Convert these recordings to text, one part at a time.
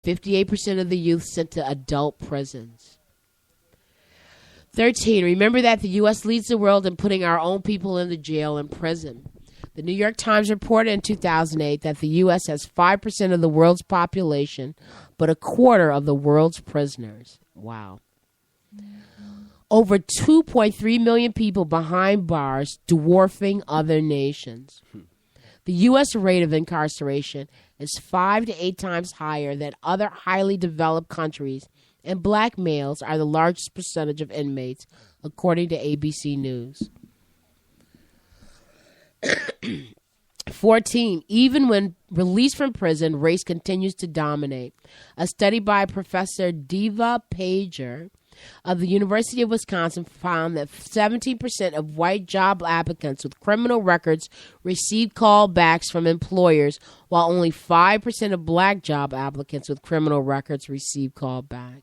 58% of the youth sent to adult prisons. 13. Remember that the U.S. leads the world in putting our own people into jail and prison. The New York Times reported in 2008 that the U.S. has 5% of the world's population, but a quarter of the world's prisoners. Wow. Over 2.3 million people behind bars, dwarfing other nations. The U.S. rate of incarceration is 5 to 8 times higher than other highly developed countries, and black males are the largest percentage of inmates, according to ABC News. 14. Even when released from prison, race continues to dominate. A study by Professor Diva Pager of the University of Wisconsin found that 17% of white job applicants with criminal records received callbacks from employers, while only 5% of black job applicants with criminal records received callbacks.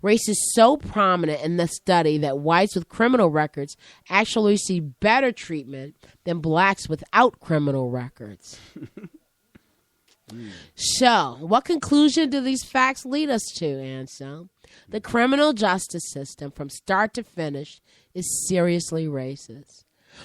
Race is so prominent in the study that whites with criminal records actually receive better treatment than blacks without criminal records. So, what conclusion do these facts lead us to, Anselm? The criminal justice system, from start to finish, is seriously racist.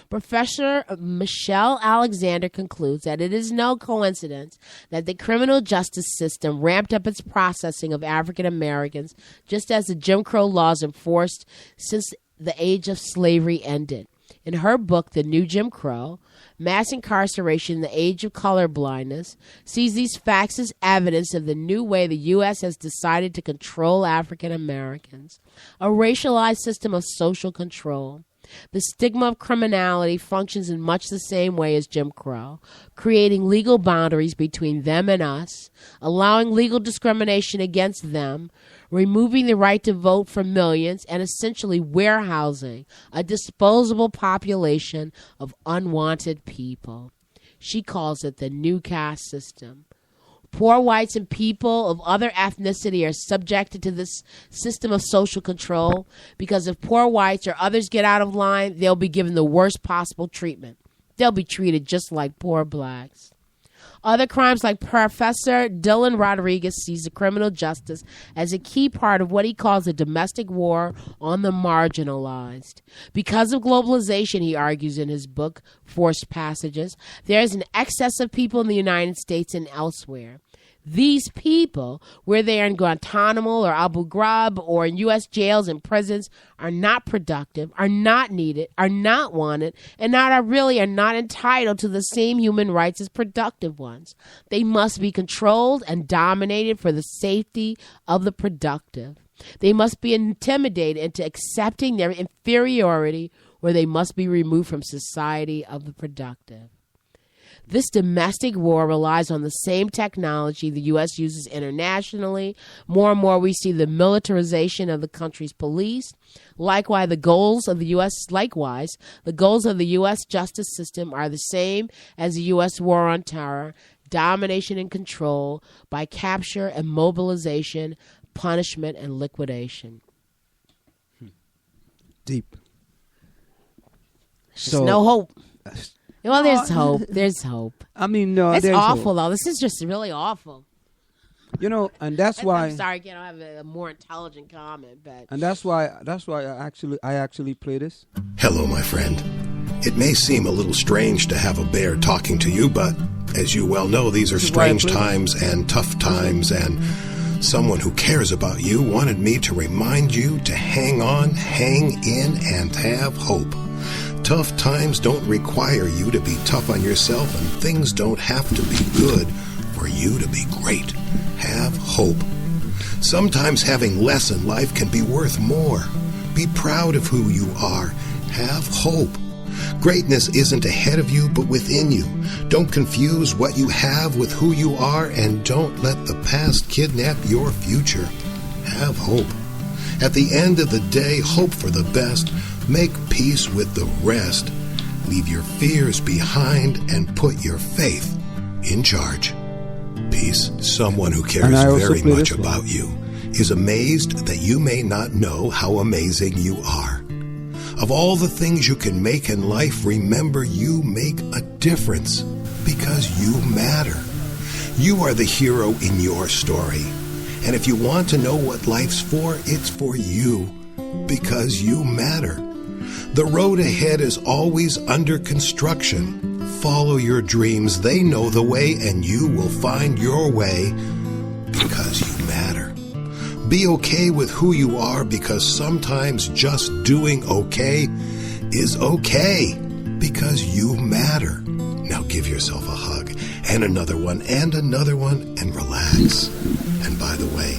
Professor Michelle Alexander concludes that it is no coincidence that the criminal justice system ramped up its processing of African Americans just as the Jim Crow laws enforced since the age of slavery ended. In her book, The New Jim Crow, Mass Incarceration in the Age of Colorblindness, sees these facts as evidence of the new way the U.S. has decided to control African Americans, a racialized system of social control. The stigma of criminality functions in much the same way as Jim Crow, creating legal boundaries between them and us, allowing legal discrimination against them, removing the right to vote for millions, and essentially warehousing a disposable population of unwanted people. She calls it the new caste system. Poor whites and people of other ethnicity are subjected to this system of social control because if poor whites or others get out of line, they'll be given the worst possible treatment. They'll be treated just like poor blacks. Other crimes, like Professor Dylan Rodriguez sees the criminal justice as a key part of what he calls a domestic war on the marginalized. Because of globalization, he argues in his book, Forced Passages, there is an excess of people in the United States and elsewhere. These people, where they are in Guantanamo or Abu Ghraib or in U.S. jails and prisons, are not productive, are not needed, are not wanted, and are not entitled to the same human rights as productive ones. They must be controlled and dominated for the safety of the productive. They must be intimidated into accepting their inferiority, or they must be removed from society of the productive. This domestic war relies on the same technology the U.S. uses internationally. More and more we see the militarization of the country's police. Likewise, the goals of the U.S. justice system are the same as the U.S. war on terror, domination and control by capture and mobilization, punishment and liquidation. Deep. There's no hope. Well, there's hope. There's hope. I mean, no, it's there's awful hope. Though. This is just really awful. You know, and that's why. I'm sorry, I don't have a more intelligent comment, but. And that's why I actually play this. Hello, my friend. It may seem a little strange to have a bear talking to you, but as you well know, these are strange times and tough times, and someone who cares about you wanted me to remind you to hang on, hang in, and have hope. Tough times don't require you to be tough on yourself, and things don't have to be good for you to be great. Have hope. Sometimes having less in life can be worth more. Be proud of who you are. Have hope. Greatness isn't ahead of you, but within you. Don't confuse what you have with who you are, and don't let the past kidnap your future. Have hope. At the end of the day, hope for the best. Make peace with the rest. Leave your fears behind and put your faith in charge. Peace. Someone who cares very much about you is amazed that you may not know how amazing you are. Of all the things you can make in life, remember you make a difference because you matter. You are the hero in your story. And if you want to know what life's for, it's for you, because you matter. The road ahead is always under construction. Follow your dreams. They know the way, and you will find your way, because you matter. Be okay with who you are, because sometimes just doing okay is okay, because you matter. Now give yourself a hug, and another one, and relax. And by the way,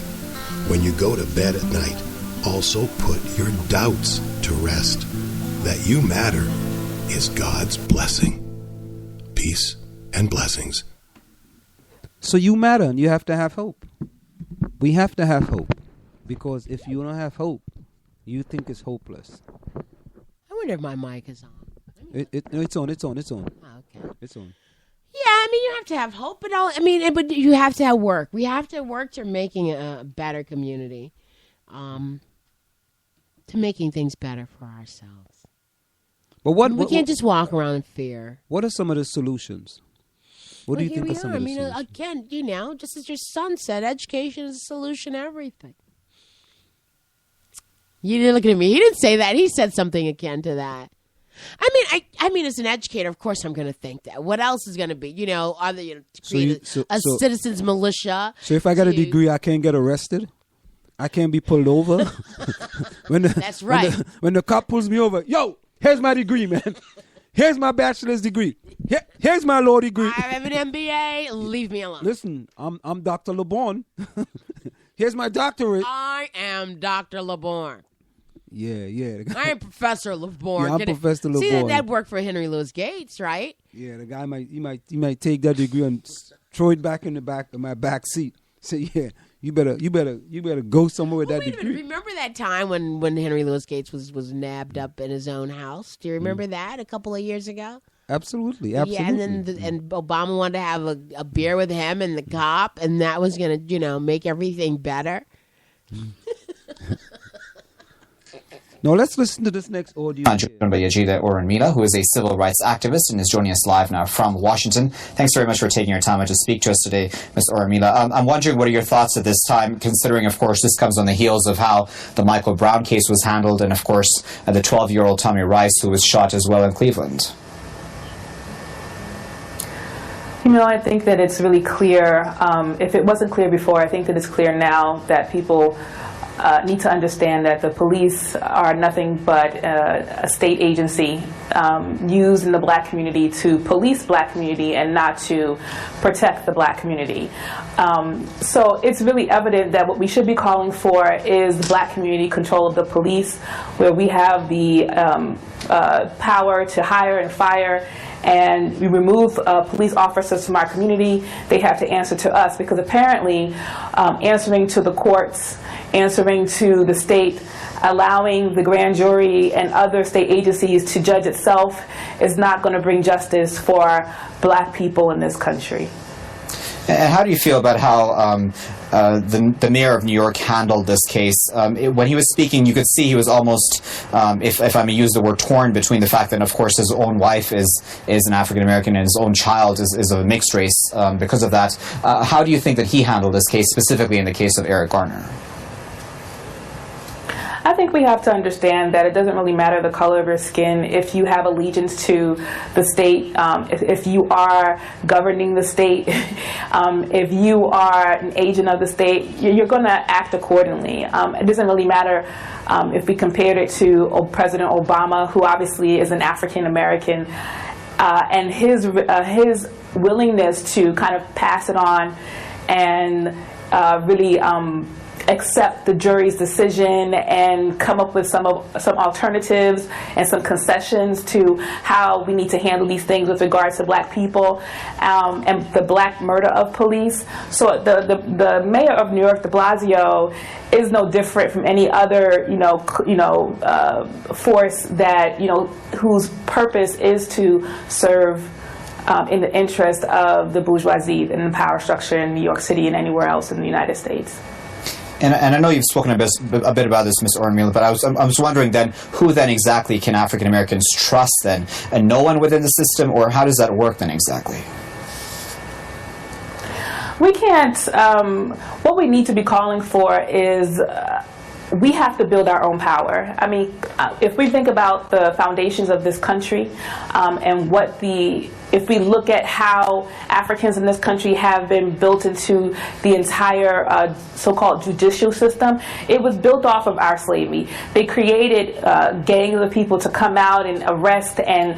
when you go to bed at night, also put your doubts to rest. That you matter is God's blessing. Peace and blessings. So you matter, and you have to have hope. We have to have hope, because if you don't have hope, you think it's hopeless. I wonder if my mic is on. It's on. Oh, okay. It's on. Yeah, I mean, you have to have hope, but you have to have work. We have to work to making a better community, to making things better for ourselves. But we can't just walk around in fear. What are some of the solutions? What do you think are some of the solutions? Again, just as your son said, education is a solution to everything. You didn't look at me. He didn't say that. He said something akin to that. I mean, as an educator, of course, I'm going to think that. What else is going to be? Create a citizens militia. So if I got a degree, I can't get arrested. I can't be pulled over. That's right. When the cop pulls me over, yo, here's my degree, man. Here's my bachelor's degree. Here's my law degree. I have an MBA. Leave me alone. Listen, I'm Dr. LeBorn. Here's my doctorate. I am Dr. LeBorn. Yeah. I am Professor LeBorn. Yeah, I'm Professor LeBorn. See, that worked for Henry Louis Gates, right? Yeah, the guy might take that degree and throw it back in the back of my back seat. Say, yeah, you better go somewhere with that degree. Remember that time when Henry Louis Gates was nabbed up in his own house? Do you remember that a couple of years ago? Absolutely. Yeah, and then Obama wanted to have a beer with him and the cop, and that was going to make everything better. Now let's listen to this next audio. I'm joined by Yajida Orunmila, who is a civil rights activist and is joining us live now from Washington. Thanks very much for taking your time to speak to us today, Ms. Orunmila. I'm wondering, what are your thoughts at this time, considering, of course, this comes on the heels of how the Michael Brown case was handled, and, of course, the 12-year-old Tommy Rice, who was shot as well in Cleveland? I think that it's really clear. If it wasn't clear before, I think that it's clear now that people need to understand that the police are nothing but a state agency used in the black community to police black community and not to protect the black community. So it's really evident that what we should be calling for is the black community control of the police, where we have the power to hire and fire, and we remove police officers from our community. They have to answer to us, because apparently answering to the courts, answering to the state, allowing the grand jury and other state agencies to judge itself is not going to bring justice for black people in this country. And how do you feel about how the mayor of New York handled this case? When he was speaking, you could see he was almost, if I may use the word, torn between the fact that, of course, his own wife is an African-American and his own child is of a mixed race because of that. How do you think that he handled this case, specifically in the case of Eric Garner? I think we have to understand that it doesn't really matter the color of your skin. If you have allegiance to the state, if you are governing the state, if you are an agent of the state, you're going to act accordingly. It doesn't really matter if we compared it to President Obama, who obviously is an African American, and his willingness to kind of pass it on and really accept the jury's decision and come up with some alternatives and some concessions to how we need to handle these things with regards to black people and the black murder of police. So the mayor of New York, de Blasio, is no different from any other force that whose purpose is to serve in the interest of the bourgeoisie and the power structure in New York City and anywhere else in the United States. And I know you've spoken a bit about this, Ms. Orunmila, but I was wondering then, who then exactly can African Americans trust then? And no one within the system, or how does that work then exactly? We can't. What we need to be calling for is. We have to build our own power. I mean, if we think about the foundations of this country, and if we look at how Africans in this country have been built into the entire so-called judicial system, it was built off of our slavery. They created gangs of people to come out and arrest and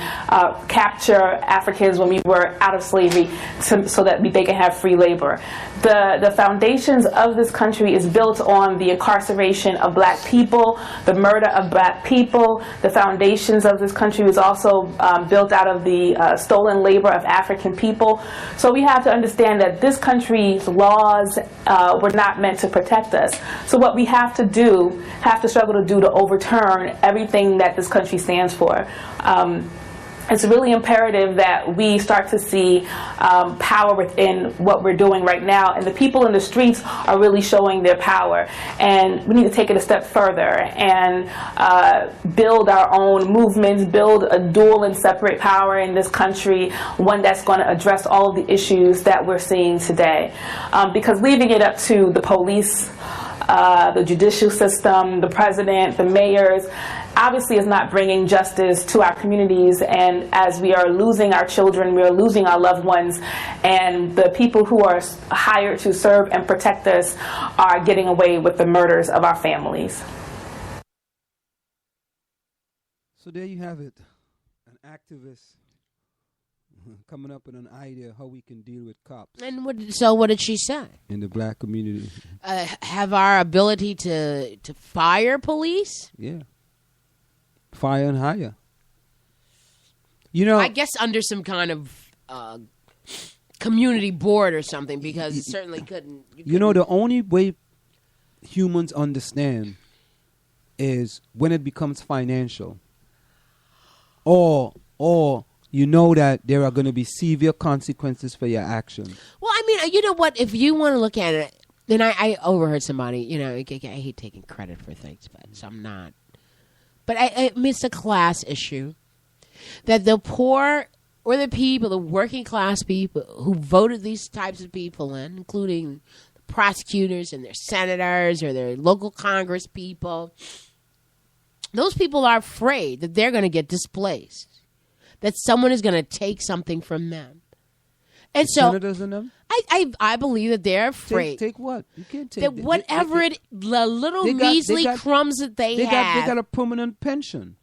capture Africans when we were out of slavery so that they can have free labor. The foundations of this country is built on the incarceration of black people, the murder of black people. The foundations of this country was also built out of the stolen labor of African people. So we have to understand that this country's laws were not meant to protect us. So what we have to struggle to do to overturn everything that this country stands for. It's really imperative that we start to see power within what we're doing right now. And the people in the streets are really showing their power. And we need to take it a step further and build our own movements, build a dual and separate power in this country, one that's going to address all of the issues that we're seeing today. Because leaving it up to the police, the judicial system, the president, the mayors, obviously is not bringing justice to our communities. And as we are losing our children, we are losing our loved ones, and the people who are hired to serve and protect us are getting away with the murders of our families. So there you have it, an activist coming up with an idea how we can deal with cops. And what did she say? In the black community. Have our ability to fire police? Yeah. Fire and hire. You know, I guess under some kind of community board or something, because it certainly couldn't. You know, the only way humans understand is when it becomes financial, or you know that there are going to be severe consequences for your actions. Well, I mean, you know what? If you want to look at it, then I overheard somebody. You know, I hate taking credit for things, but so I'm not. But I mean, it's a class issue that the poor or the people, the working class people who voted these types of people in, including the prosecutors and their senators or their local Congress people, those people are afraid that they're going to get displaced, that someone is going to take something from them. And so senators and them? I believe that they're afraid. Take what? You can't take that whatever the little measly crumbs that they have. They got a permanent pension.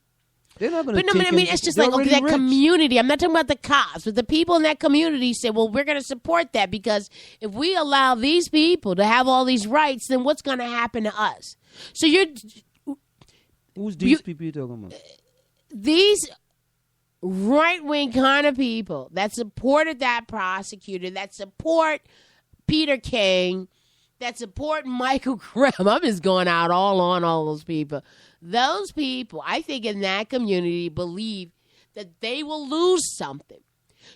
They're not going to. But no, I mean, it's just like, okay, that community. I'm not talking about the cops, but the people in that community say, well, we're going to support that, because if we allow these people to have all these rights, then what's going to happen to us? So who's these people you're talking about? These right-wing kind of people that supported that prosecutor, that support Peter King, that support Michael Grimm. I'm just going out all on all those people. Those people, I think, in that community believe that they will lose something.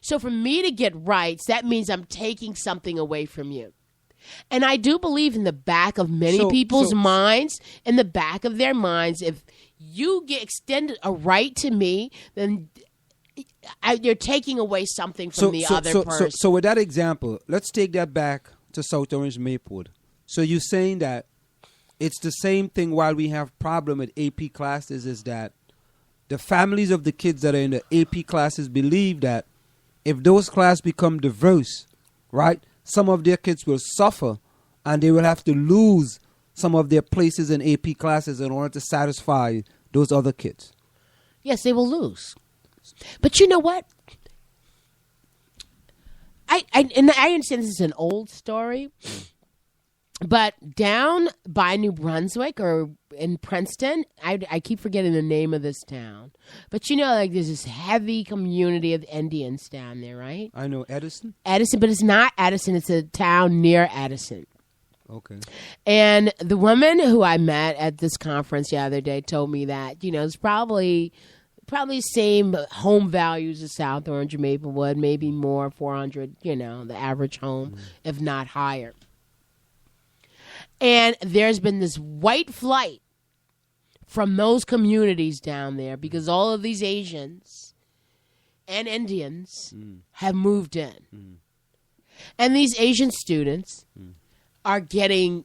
So for me to get rights, that means I'm taking something away from you. And I do believe in the back of many people's minds, in the back of their minds, if you get extended a right to me, then you're taking away something from the other person. So with that example, let's take that back to South Orange Maplewood. So you're saying that it's the same thing while we have problem with AP classes, is that the families of the kids that are in the AP classes believe that if those classes become diverse, right, some of their kids will suffer and they will have to lose some of their places in AP classes in order to satisfy those other kids. Yes, they will lose. But you know what? I understand this is an old story, but down by New Brunswick or in Princeton, I keep forgetting the name of this town. But you know, like there's this heavy community of Indians down there, right? I know Edison. Edison, but it's not Edison. It's a town near Edison. Okay. And the woman who I met at this conference the other day told me that, you know, it's probably same home values as South Orange or Maplewood, maybe more, 400, you know, the average home, if not higher. And there's been this white flight from those communities down there because all of these Asians and Indians have moved in. And these Asian students are getting